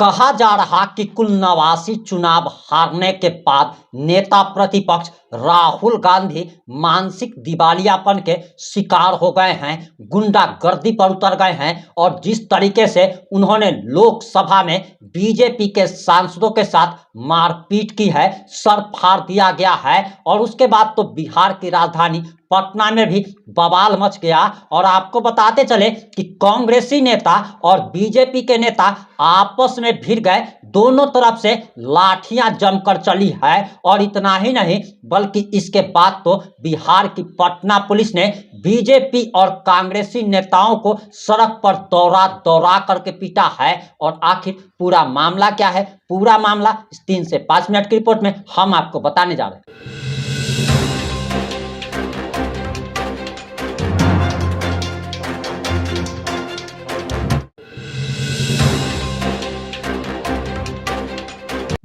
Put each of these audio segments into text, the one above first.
कहा जा रहा कि कुल 89 चुनाव हारने के बाद नेता प्रतिपक्ष राहुल गांधी मानसिक दिवालियापन के शिकार हो गए हैं, गुंडागर्दी पर उतर गए हैं और जिस तरीके से उन्होंने लोकसभा में बीजेपी के सांसदों के साथ मारपीट की है, सर फाड़ दिया गया है और उसके बाद तो बिहार की राजधानी पटना में भी बवाल मच गया। और आपको बताते चले कि कांग्रेसी नेता और बीजेपी के नेता आपस में भिड़ गए, दोनों तरफ से लाठियां जमकर चली है। और इतना ही नहीं बल्कि इसके बाद तो बिहार की पटना पुलिस ने बीजेपी और कांग्रेसी नेताओं को सड़क पर दौड़ा दौड़ा करके पीटा है। और आखिर पूरा मामला क्या है, पूरा मामला इस 3 से 5 मिनट की रिपोर्ट में हम आपको बताने जा रहे हैं।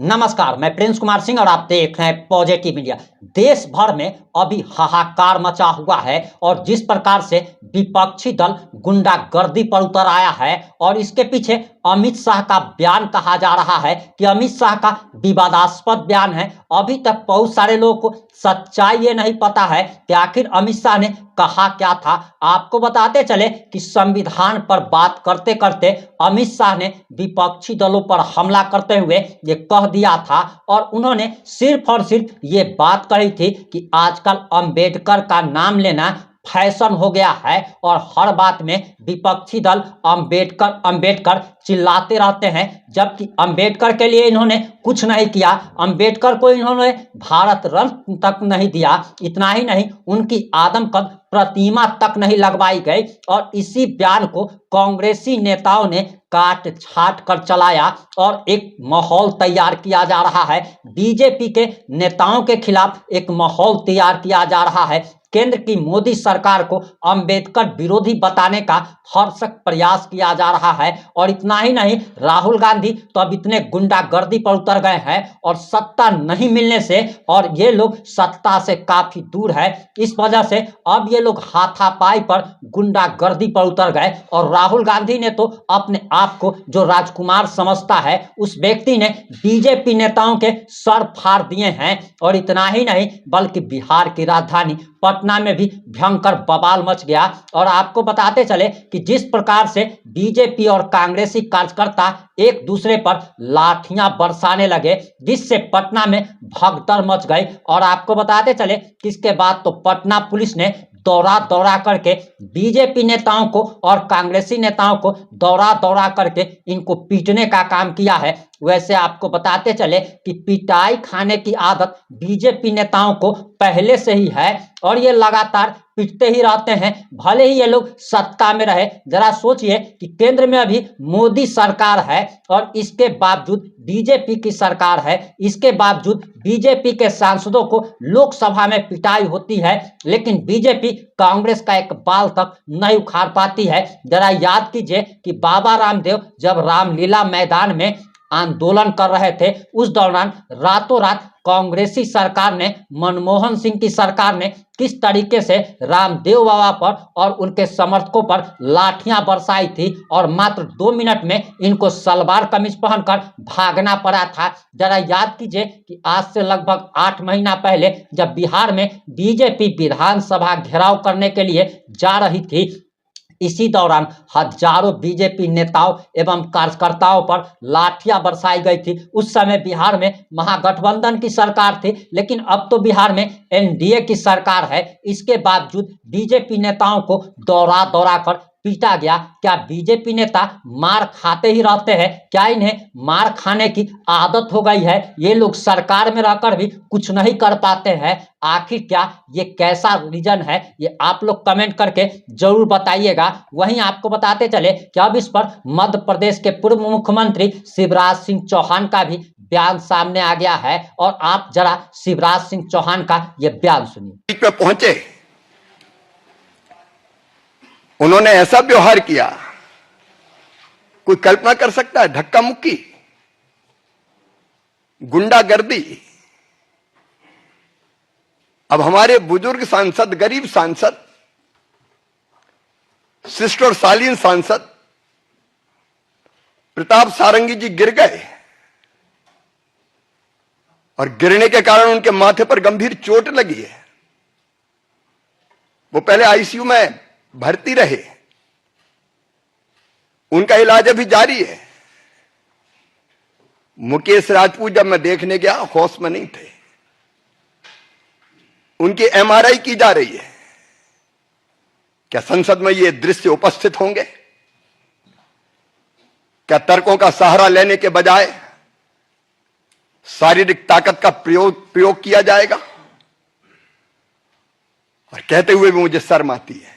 नमस्कार, मैं प्रिंस कुमार सिंह और आप देख रहे हैं पॉजिटिव मीडिया। देश भर में अभी हाहाकार मचा हुआ है और जिस प्रकार से विपक्षी दल गुंडागर्दी पर उतर आया है और इसके पीछे अमित शाह का बयान कहा जा रहा है कि अमित शाह का विवादास्पद बयान है। अभी तक बहुत सारे लोगों को सच्चाई ये नहीं पता है कि आखिर अमित शाह ने कहा क्या था। आपको बताते चले कि संविधान पर बात करते करते अमित शाह ने विपक्षी दलों पर हमला करते हुए ये कह दिया था और उन्होंने सिर्फ और सिर्फ ये बात कही थी कि आजकल अंबेडकर का नाम लेना फैशन हो गया है और हर बात में विपक्षी दल अंबेडकर अंबेडकर चिल्लाते रहते हैं, जबकि अंबेडकर के लिए इन्होंने कुछ नहीं किया। अंबेडकर को इन्होंने भारत रत्न तक नहीं दिया। इतना ही नहीं, उनकी आदमकद प्रतिमा तक नहीं लगवाई गई और इसी बयान को कांग्रेसी नेताओं ने काट छाट कर चलाया और एक माहौल तैयार किया जा रहा है। बीजेपी के नेताओं के खिलाफ एक माहौल तैयार किया जा रहा है। केंद्र की मोदी सरकार को अंबेडकर विरोधी बताने का भरसक प्रयास किया जा रहा है। और इतना ही नहीं, राहुल गांधी तो अब इतने गुंडागर्दी पर उतर गए हैं और सत्ता नहीं मिलने से और ये लोग सत्ता से काफी दूर है, इस वजह से अब ये लोग हाथापाई पर गुंडागर्दी पर उतर गए। और राहुल गांधी ने तो अपने आप को जो राजकुमार समझता है, उस व्यक्ति ने बीजेपी नेताओं के सर फाड़ दिए हैं। और इतना ही नहीं बल्कि बिहार की राजधानी पटना में भी भयंकर बवाल मच गया। और आपको बताते चले कि जिस प्रकार से बीजेपी और कांग्रेसी कार्यकर्ता एक दूसरे पर लाठियां बरसाने लगे, जिससे पटना में भगदड़ मच गई। और आपको बताते चले कि इसके बाद तो पटना पुलिस ने दौड़ा दौड़ा करके बीजेपी नेताओं को और कांग्रेसी नेताओं को दौड़ा दौड़ा करके इनको पीटने का काम किया है। वैसे आपको बताते चले कि पिटाई खाने की आदत बीजेपी नेताओं को पहले से ही है और ये लगातार पिटते ही रहते हैं, भले ही ये लोग सत्ता में रहे। जरा सोचिए कि केंद्र में अभी मोदी सरकार है और इसके बावजूद बीजेपी की सरकार है, इसके बावजूद बीजेपी के सांसदों को लोकसभा में पिटाई होती है, लेकिन बीजेपी कांग्रेस का एक बाल तक नहीं उखाड़ पाती है। जरा याद कीजिए कि बाबा रामदेव जब रामलीला मैदान में आंदोलन कर रहे थे, उस दौरान रातों रात कांग्रेसी सरकार ने, मनमोहन सिंह की सरकार ने किस तरीके से रामदेव बाबा पर और उनके समर्थकों पर लाठियां बरसाई थी और मात्र 2 मिनट में इनको सलवार कमीज पहनकर भागना पड़ा था। जरा याद कीजिए कि आज से लगभग 8 महीना पहले जब बिहार में बीजेपी विधानसभा घेराव करने के लिए जा रही थी, इसी दौरान हजारों बीजेपी नेताओं एवं कार्यकर्ताओं पर लाठियां बरसाई गई थी। उस समय बिहार में महागठबंधन की सरकार थी, लेकिन अब तो बिहार में एनडीए की सरकार है। इसके बावजूद बीजेपी नेताओं को दौड़ा दौड़ा कर पीटा गया। क्या बीजेपी नेता मार खाते ही रहते हैं? क्या इन्हें मार खाने की आदत हो गई है? ये लोग सरकार में रहकर भी कुछ नहीं कर पाते हैं। आखिर क्या ये कैसा रीजन है, ये आप लोग कमेंट करके जरूर बताइएगा। वहीं आपको बताते चले कि अब इस पर मध्य प्रदेश के पूर्व मुख्यमंत्री शिवराज सिंह चौहान का भी बयान सामने आ गया है और आप जरा शिवराज सिंह चौहान का ये बयान सुनिए। पहुंचे, उन्होंने ऐसा व्यवहार किया, कोई कल्पना कर सकता है? धक्का मुक्की, गुंडागर्दी। अब हमारे बुजुर्ग सांसद, गरीब सांसद, शिष्ट और शालीन सांसद प्रताप सारंगी जी गिर गए और गिरने के कारण उनके माथे पर गंभीर चोट लगी है। वो पहले आईसीयू में भर्ती रहे, उनका इलाज अभी जारी है। मुकेश राजपूत जब मैं देखने गया होश में नहीं थे, उनकी एमआरआई की जा रही है। क्या संसद में ये दृश्य उपस्थित होंगे? क्या तर्कों का सहारा लेने के बजाय शारीरिक ताकत का प्रयोग किया जाएगा? और कहते हुए भी मुझे शर्म आती है।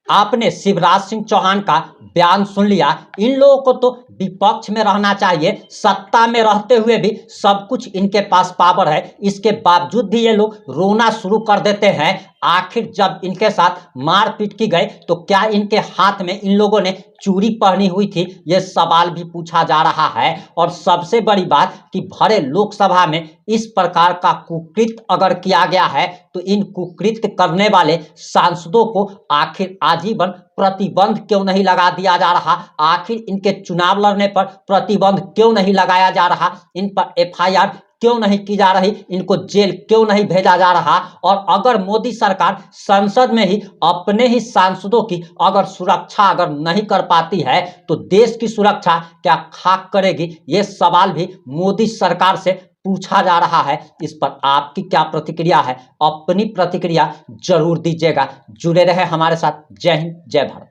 आपने शिवराज सिंह चौहान का बयान सुन लिया। इन लोगों को तो विपक्ष में रहना चाहिए, सत्ता में रहते हुए भी सब कुछ इनके पास पावर है, इसके बावजूद भी ये लोग रोना शुरू कर देते हैं। आखिर जब इनके साथ मारपीट की गई तो क्या इनके हाथ में इन लोगों ने चूड़ी पहनी हुई थी? ये सवाल भी पूछा जा रहा है। और सबसे बड़ी बात कि भरे लोकसभा में इस प्रकार का कुकृत्य अगर किया गया है तो इन कुकृत्य करने वाले सांसदों को आखिर आजीवन प्रतिबंध क्यों नहीं लगा दिया जा रहा? आखिर इनके चुनाव लड़ने पर प्रतिबंध क्यों नहीं लगाया जा रहा? इन पर एफआईआर क्यों नहीं की जा रही? इनको जेल क्यों नहीं भेजा जा रहा? और अगर मोदी सरकार संसद में ही अपने ही सांसदों की अगर सुरक्षा अगर नहीं कर पाती है तो देश की सुरक्षा क्या खाक करेगी? ये सवाल भी मोदी सरकार से पूछा जा रहा है। इस पर आपकी क्या प्रतिक्रिया है? अपनी प्रतिक्रिया जरूर दीजिएगा। जुड़े रहे हमारे साथ। जय हिंद, जय भारत।